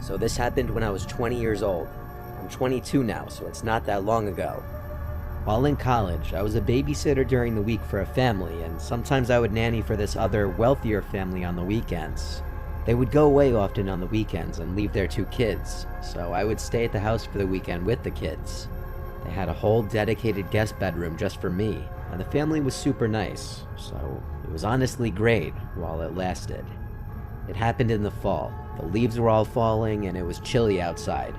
So this happened when I was 20 years old. I'm 22 now, so it's not that long ago. While in college, I was a babysitter during the week for a family, and sometimes I would nanny for this other, wealthier family on the weekends. They would go away often on the weekends and leave their 2 kids, so I would stay at the house for the weekend with the kids. They had a whole dedicated guest bedroom just for me, and the family was super nice, so it was honestly great while it lasted. It happened in the fall. The leaves were all falling and it was chilly outside.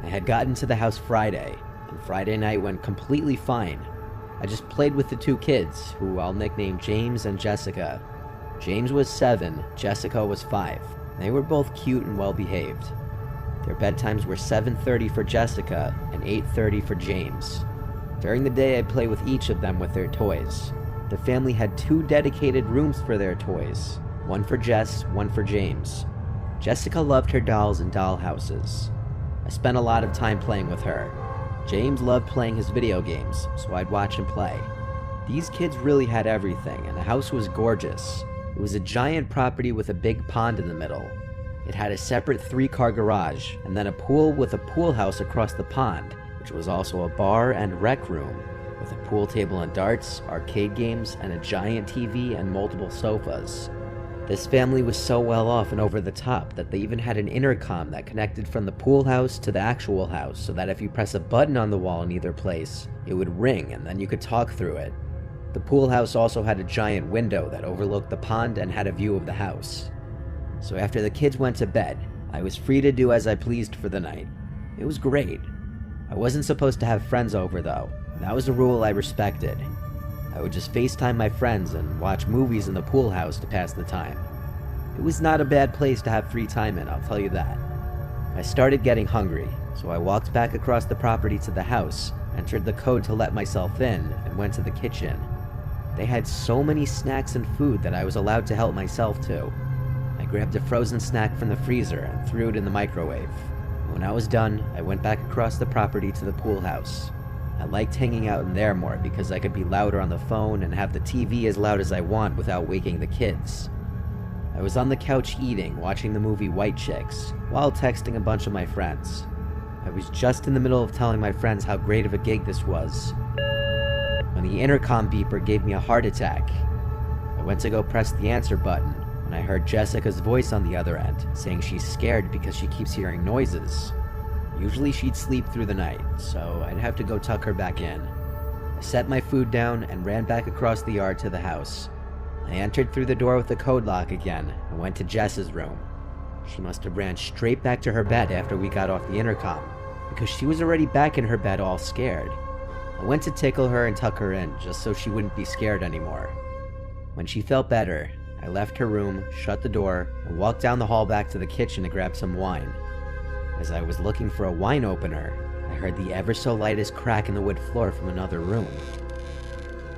I had gotten to the house Friday, and Friday night went completely fine. I just played with the 2 kids, who I'll nickname James and Jessica. James was 7, Jessica was 5. They were both cute and well behaved. Their bedtimes were 7:30 for Jessica and 8:30 for James. During the day, I'd play with each of them with their toys. The family had 2 dedicated rooms for their toys, one for Jess, one for James. Jessica loved her dolls and doll houses. I spent a lot of time playing with her. James loved playing his video games, so I'd watch him play. These kids really had everything, and the house was gorgeous. It was a giant property with a big pond in the middle. It had a separate 3-car garage, and then a pool with a pool house across the pond, which was also a bar and rec room, with a pool table and darts, arcade games, and a giant TV and multiple sofas. This family was so well off and over the top that they even had an intercom that connected from the pool house to the actual house, so that if you press a button on the wall in either place, it would ring and then you could talk through it. The pool house also had a giant window that overlooked the pond and had a view of the house. So after the kids went to bed, I was free to do as I pleased for the night. It was great. I wasn't supposed to have friends over though. That was a rule I respected. I would just FaceTime my friends and watch movies in the pool house to pass the time. It was not a bad place to have free time in, I'll tell you that. I started getting hungry, so I walked back across the property to the house, entered the code to let myself in, and went to the kitchen. They had so many snacks and food that I was allowed to help myself to. I grabbed a frozen snack from the freezer and threw it in the microwave. When I was done, I went back across the property to the pool house. I liked hanging out in there more because I could be louder on the phone and have the TV as loud as I want without waking the kids. I was on the couch eating, watching the movie White Chicks, while texting a bunch of my friends. I was just in the middle of telling my friends how great of a gig this was, when the intercom beeper gave me a heart attack. I went to go press the answer button, and I heard Jessica's voice on the other end, saying she's scared because she keeps hearing noises. Usually she'd sleep through the night, so I'd have to go tuck her back in. I set my food down and ran back across the yard to the house. I entered through the door with the code lock again and went to Jess's room. She must have ran straight back to her bed after we got off the intercom, because she was already back in her bed all scared. I went to tickle her and tuck her in, just so she wouldn't be scared anymore. When she felt better, I left her room, shut the door, and walked down the hall back to the kitchen to grab some wine. As I was looking for a wine opener, I heard the ever so lightest crack in the wood floor from another room.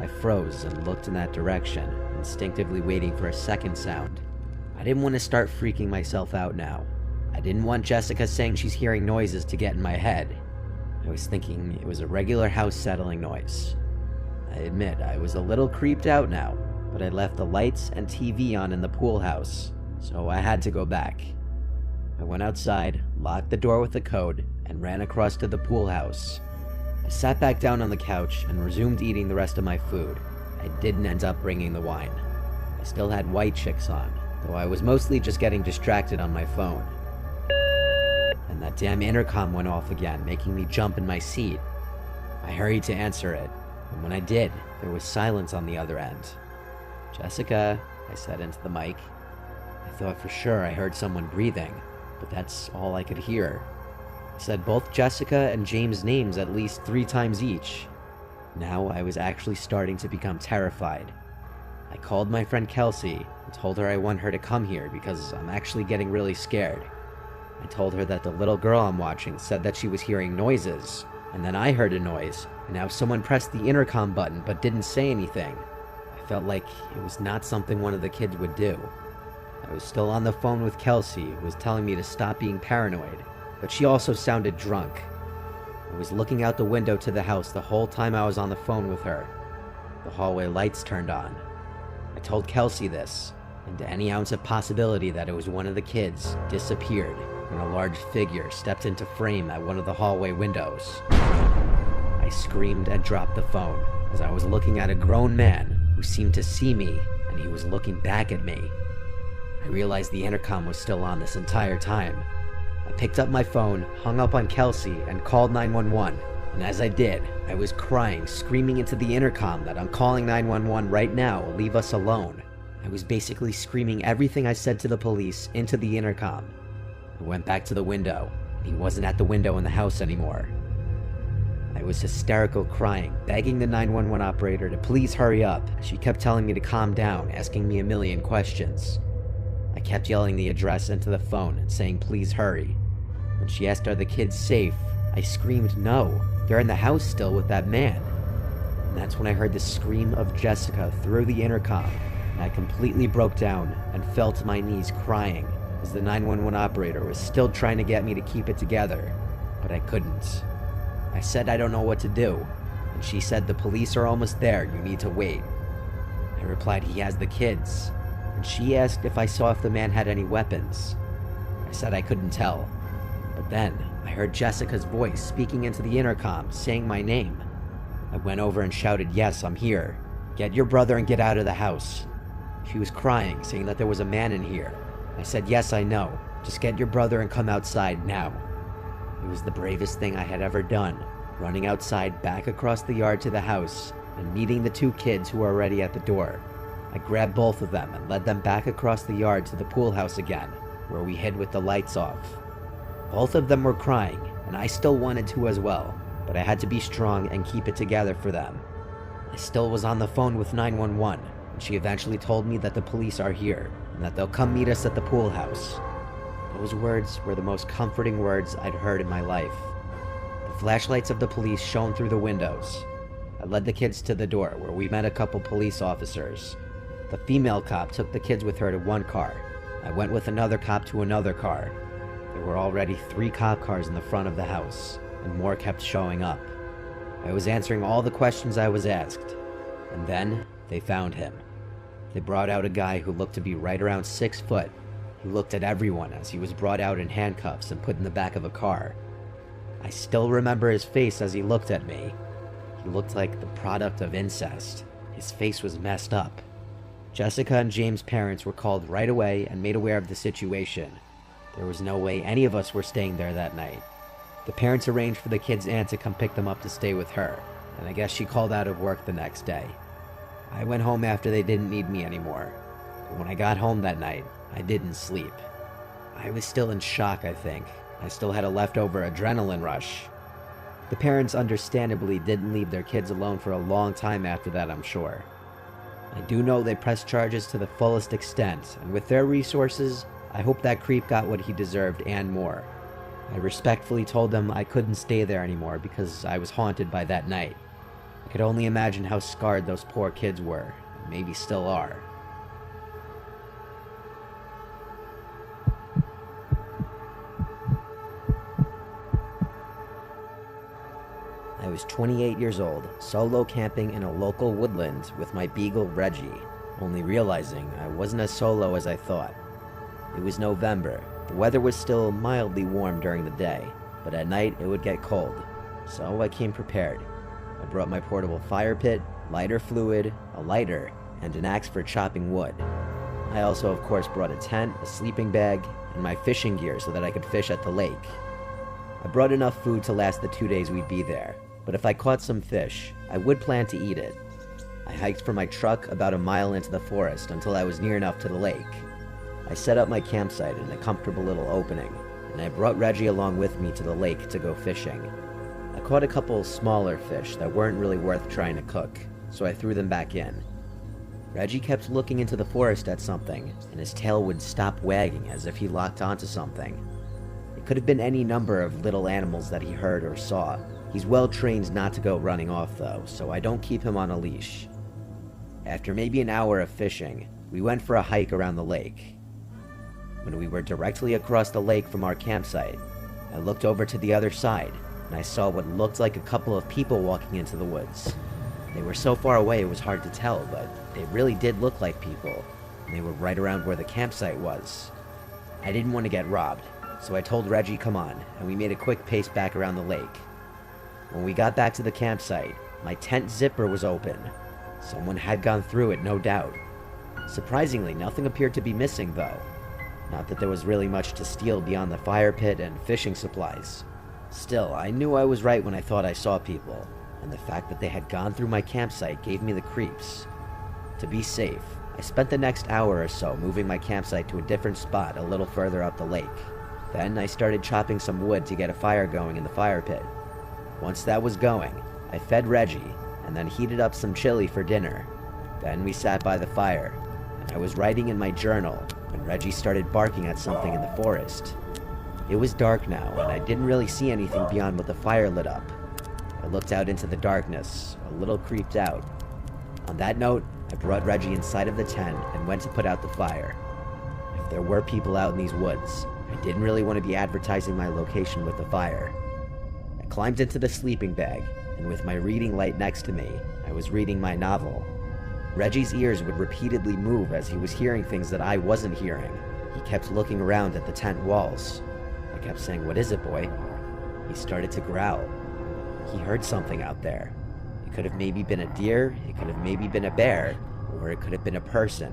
I froze and looked in that direction, instinctively waiting for a second sound. I didn't want to start freaking myself out now. I didn't want Jessica saying she's hearing noises to get in my head. I was thinking it was a regular house settling noise. I admit I was a little creeped out now, but I left the lights and TV on in the pool house, so I had to go back. I went outside, locked the door with the code, and ran across to the pool house. I sat back down on the couch and resumed eating the rest of my food. I didn't end up bringing the wine. I still had White Chicks on, though I was mostly just getting distracted on my phone. And that damn intercom went off again, making me jump in my seat. I hurried to answer it, and when I did, there was silence on the other end. "Jessica," I said into the mic. I thought for sure I heard someone breathing, but that's all I could hear. I said both Jessica and James' names at least 3 times each. Now I was actually starting to become terrified. I called my friend Kelsey and told her I want her to come here because I'm actually getting really scared. I told her that the little girl I'm watching said that she was hearing noises, and then I heard a noise, and now someone pressed the intercom button but didn't say anything. I felt like it was not something one of the kids would do. I was still on the phone with Kelsey, who was telling me to stop being paranoid, but she also sounded drunk. I was looking out the window to the house the whole time I was on the phone with her. The hallway lights turned on. I told Kelsey this, and any ounce of possibility that it was one of the kids disappeared when a large figure stepped into frame at one of the hallway windows. I screamed and dropped the phone as I was looking at a grown man who seemed to see me, and he was looking back at me. I realized the intercom was still on this entire time. I picked up my phone, hung up on Kelsey, and called 911. And as I did, I was crying, screaming into the intercom that I'm calling 911 right now, leave us alone. I was basically screaming everything I said to the police into the intercom. I went back to the window, and he wasn't at the window in the house anymore. I was hysterical, crying, begging the 911 operator to please hurry up. She kept telling me to calm down, asking me a million questions. I kept yelling the address into the phone and saying please hurry. When she asked are the kids safe, I screamed no, they're in the house still with that man. And that's when I heard the scream of Jessica through the intercom, and I completely broke down and fell to my knees crying as the 911 operator was still trying to get me to keep it together, but I couldn't. I said I don't know what to do, and she said the police are almost there, you need to wait. I replied he has the kids, and she asked if I saw if the man had any weapons. I said I couldn't tell, but then I heard Jessica's voice speaking into the intercom, saying my name. I went over and shouted, yes, I'm here. Get your brother and get out of the house. She was crying, saying that there was a man in here. I said, yes, I know. Just get your brother and come outside now. It was the bravest thing I had ever done, running outside back across the yard to the house and meeting the two kids who were already at the door. I grabbed both of them and led them back across the yard to the pool house again, where we hid with the lights off. Both of them were crying, and I still wanted to as well, but I had to be strong and keep it together for them. I still was on the phone with 911, and she eventually told me that the police are here, and that they'll come meet us at the pool house. Those words were the most comforting words I'd heard in my life. The flashlights of the police shone through the windows. I led the kids to the door, where we met a couple police officers. The female cop took the kids with her to one car. I went with another cop to another car. There were already 3 cop cars in the front of the house, and more kept showing up. I was answering all the questions I was asked, and then they found him. They brought out a guy who looked to be right around 6 foot. He looked at everyone as he was brought out in handcuffs and put in the back of a car. I still remember his face as he looked at me. He looked like the product of incest. His face was messed up. Jessica and James' parents were called right away and made aware of the situation. There was no way any of us were staying there that night. The parents arranged for the kids' aunt to come pick them up to stay with her, and I guess she called out of work the next day. I went home after they didn't need me anymore, but when I got home that night, I didn't sleep. I was still in shock, I think. I still had a leftover adrenaline rush. The parents understandably didn't leave their kids alone for a long time after that, I'm sure. I do know they pressed charges to the fullest extent, and with their resources, I hope that creep got what he deserved and more. I respectfully told them I couldn't stay there anymore because I was haunted by that night. I could only imagine how scarred those poor kids were, and maybe still are. I was 28 years old, solo camping in a local woodland with my beagle Reggie, only realizing I wasn't as solo as I thought. It was November. The weather was still mildly warm during the day, but at night it would get cold, so I came prepared. I brought my portable fire pit, lighter fluid, a lighter, and an axe for chopping wood. I also, of course, brought a tent, a sleeping bag, and my fishing gear so that I could fish at the lake. I brought enough food to last the 2 days we'd be there, but if I caught some fish, I would plan to eat it. I hiked from my truck about a mile into the forest until I was near enough to the lake. I set up my campsite in a comfortable little opening, and I brought Reggie along with me to the lake to go fishing. I caught a couple smaller fish that weren't really worth trying to cook, so I threw them back in. Reggie kept looking into the forest at something, and his tail would stop wagging as if he locked onto something. It could have been any number of little animals that he heard or saw. He's well trained not to go running off though, so I don't keep him on a leash. After maybe an hour of fishing, we went for a hike around the lake. When we were directly across the lake from our campsite, I looked over to the other side, and I saw what looked like a couple of people walking into the woods. They were so far away it was hard to tell, but they really did look like people, and they were right around where the campsite was. I didn't want to get robbed, So I told Reggie come on, and we made a quick pace back around the lake. When we got back to the campsite, my tent zipper was open. Someone had gone through it, no doubt. Surprisingly, nothing appeared to be missing though. Not that there was really much to steal beyond the fire pit and fishing supplies. Still, I knew I was right when I thought I saw people, and the fact that they had gone through my campsite gave me the creeps. To be safe, I spent the next hour or so moving my campsite to a different spot a little further up the lake. Then I started chopping some wood to get a fire going in the fire pit. Once that was going, I fed Reggie, and then heated up some chili for dinner. Then we sat by the fire, and I was writing in my journal when Reggie started barking at something in the forest. It was dark now, and I didn't really see anything beyond what the fire lit up. I looked out into the darkness, a little creeped out. On that note, I brought Reggie inside of the tent and went to put out the fire. If there were people out in these woods, I didn't really want to be advertising my location with the fire. I climbed into the sleeping bag, and with my reading light next to me, I was reading my novel. Reggie's ears would repeatedly move as he was hearing things that I wasn't hearing. He kept looking around at the tent walls. I kept saying, "What is it, boy?" He started to growl. He heard something out there. It could have maybe been a deer, it could have maybe been a bear, or it could have been a person.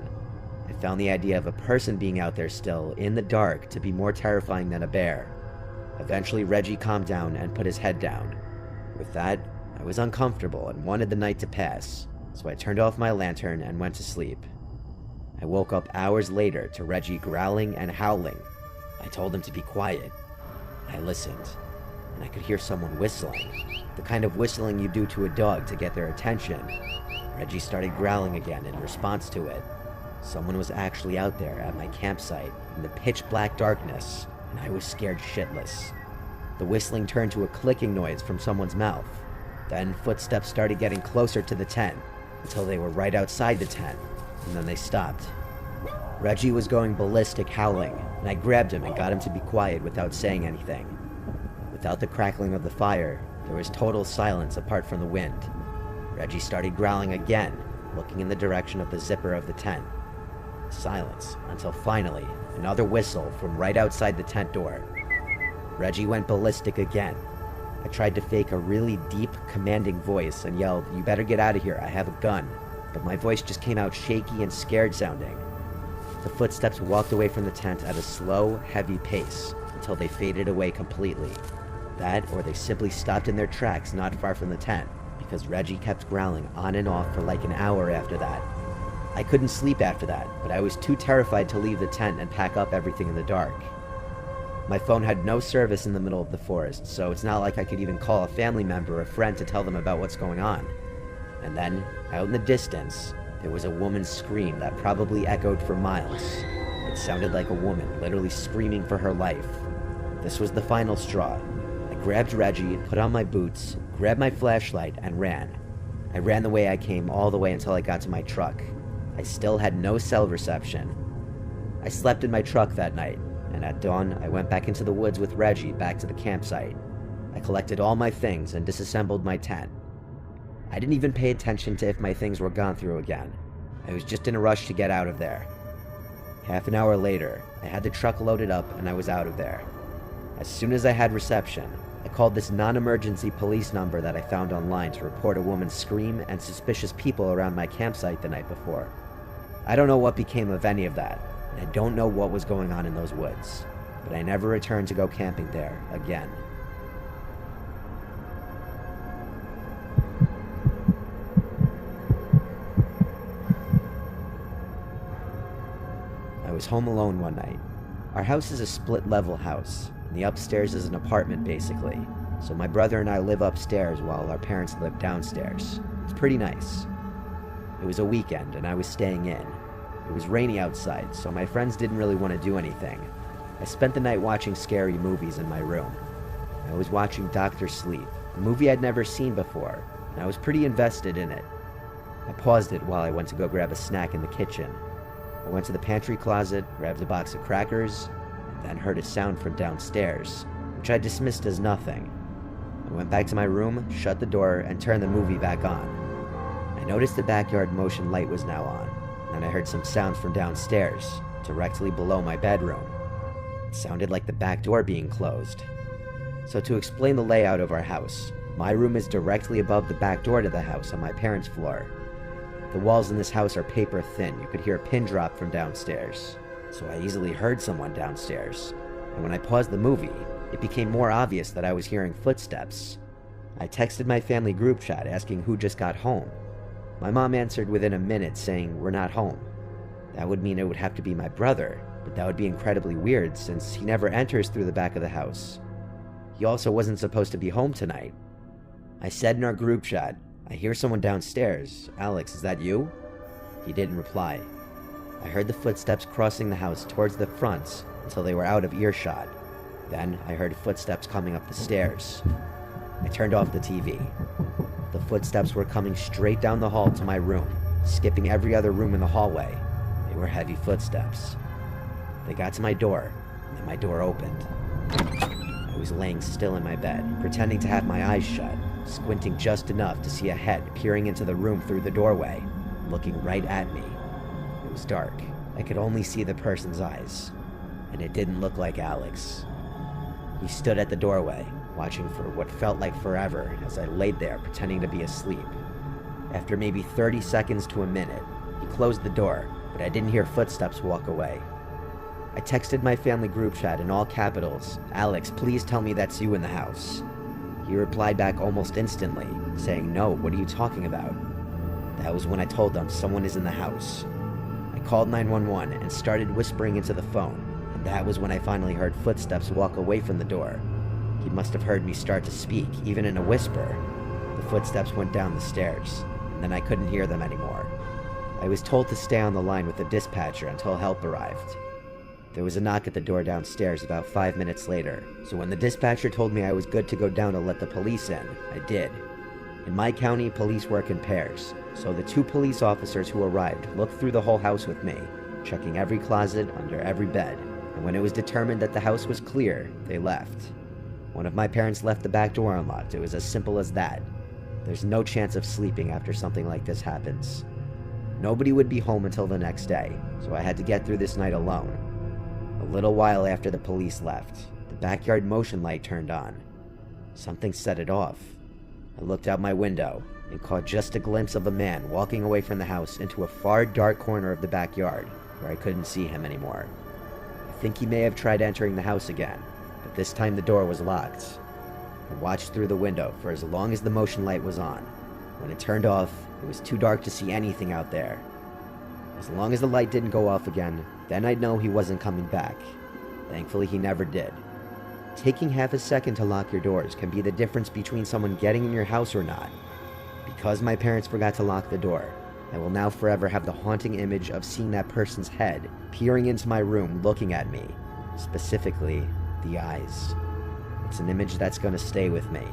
I found the idea of a person being out there still, in the dark, to be more terrifying than a bear. Eventually, Reggie calmed down and put his head down. With that, I was uncomfortable and wanted the night to pass, so I turned off my lantern and went to sleep. I woke up hours later to Reggie growling and howling. I told him to be quiet. I listened, and I could hear someone whistling, the kind of whistling you do to a dog to get their attention. Reggie started growling again in response to it. Someone was actually out there at my campsite in the pitch black darkness, and I was scared shitless. The whistling turned to a clicking noise from someone's mouth. Then footsteps started getting closer to the tent, until they were right outside the tent, and then they stopped. Reggie was going ballistic howling, and I grabbed him and got him to be quiet without saying anything. Without the crackling of the fire, there was total silence apart from the wind. Reggie started growling again, looking in the direction of the zipper of the tent. Silence, until finally, another whistle from right outside the tent door. Reggie went ballistic again. I tried to fake a really deep, commanding voice and yelled, "You better get out of here, I have a gun." But my voice just came out shaky and scared sounding. The footsteps walked away from the tent at a slow, heavy pace until they faded away completely. That, or they simply stopped in their tracks not far from the tent, because Reggie kept growling on and off for like an hour after that. I couldn't sleep after that, but I was too terrified to leave the tent and pack up everything in the dark. My phone had no service in the middle of the forest, so it's not like I could even call a family member or friend to tell them about what's going on. And then, out in the distance, there was a woman's scream that probably echoed for miles. It sounded like a woman literally screaming for her life. This was the final straw. I grabbed Reggie, put on my boots, grabbed my flashlight, and ran. I ran the way I came all the way until I got to my truck. I still had no cell reception. I slept in my truck that night, and at dawn, I went back into the woods with Reggie back to the campsite. I collected all my things and disassembled my tent. I didn't even pay attention to if my things were gone through again. I was just in a rush to get out of there. Half an hour later, I had the truck loaded up and I was out of there. As soon as I had reception, I called this non-emergency police number that I found online to report a woman's scream and suspicious people around my campsite the night before. I don't know what became of any of that, and I don't know what was going on in those woods, but I never returned to go camping there again. I was home alone one night. Our house is a split-level house, and the upstairs is an apartment basically, so my brother and I live upstairs while our parents live downstairs. It's pretty nice. It was a weekend and I was staying in. It was rainy outside, so my friends didn't really want to do anything. I spent the night watching scary movies in my room. I was watching Dr. Sleep, a movie I'd never seen before, and I was pretty invested in it. I paused it while I went to go grab a snack in the kitchen. I went to the pantry closet, grabbed a box of crackers, and then heard a sound from downstairs, which I dismissed as nothing. I went back to my room, shut the door, and turned the movie back on. I noticed the backyard motion light was now on, and I heard some sounds from downstairs, directly below my bedroom. It sounded like the back door being closed. So to explain the layout of our house, my room is directly above the back door to the house on my parents' floor. The walls in this house are paper thin. You could hear a pin drop from downstairs. So I easily heard someone downstairs. And when I paused the movie, it became more obvious that I was hearing footsteps. I texted my family group chat asking who just got home. My mom answered within a minute saying we're not home. That would mean it would have to be my brother, but that would be incredibly weird since he never enters through the back of the house. He also wasn't supposed to be home tonight. I said in our group chat, "I hear someone downstairs. Alex, is that you?" He didn't reply. I heard the footsteps crossing the house towards the front until they were out of earshot. Then I heard footsteps coming up the stairs. I turned off the TV. The footsteps were coming straight down the hall to my room, skipping every other room in the hallway. They were heavy footsteps. They got to my door, and then my door opened. I was laying still in my bed, pretending to have my eyes shut, squinting just enough to see a head peering into the room through the doorway, looking right at me. It was dark. I could only see the person's eyes, and it didn't look like Alex. He stood at the doorway, watching for what felt like forever as I laid there pretending to be asleep. After maybe 30 seconds to a minute, he closed the door, but I didn't hear footsteps walk away. I texted my family group chat in all capitals, "Alex, please tell me that's you in the house." He replied back almost instantly, saying, "No, what are you talking about?" That was when I told them someone is in the house. I called 911 and started whispering into the phone, and that was when I finally heard footsteps walk away from the door. He must have heard me start to speak, even in a whisper. The footsteps went down the stairs, and then I couldn't hear them anymore. I was told to stay on the line with the dispatcher until help arrived. There was a knock at the door downstairs about 5 minutes later, so when the dispatcher told me I was good to go down to let the police in, I did. In my county, police work in pairs, so the 2 police officers who arrived looked through the whole house with me, checking every closet, under every bed, and when it was determined that the house was clear, they left. One of my parents left the back door unlocked. It was as simple as that. There's no chance of sleeping after something like this happens. Nobody would be home until the next day, so I had to get through this night alone. A little while after the police left, the backyard motion light turned on. Something set it off. I looked out my window and caught just a glimpse of a man walking away from the house into a far dark corner of the backyard where I couldn't see him anymore. I think he may have tried entering the house again, but this time the door was locked. I watched through the window for as long as the motion light was on. When it turned off, it was too dark to see anything out there. As long as the light didn't go off again, then I'd know he wasn't coming back. Thankfully, he never did. Taking half a second to lock your doors can be the difference between someone getting in your house or not. Because my parents forgot to lock the door, I will now forever have the haunting image of seeing that person's head peering into my room looking at me, specifically the eyes. It's an image that's going to stay with me.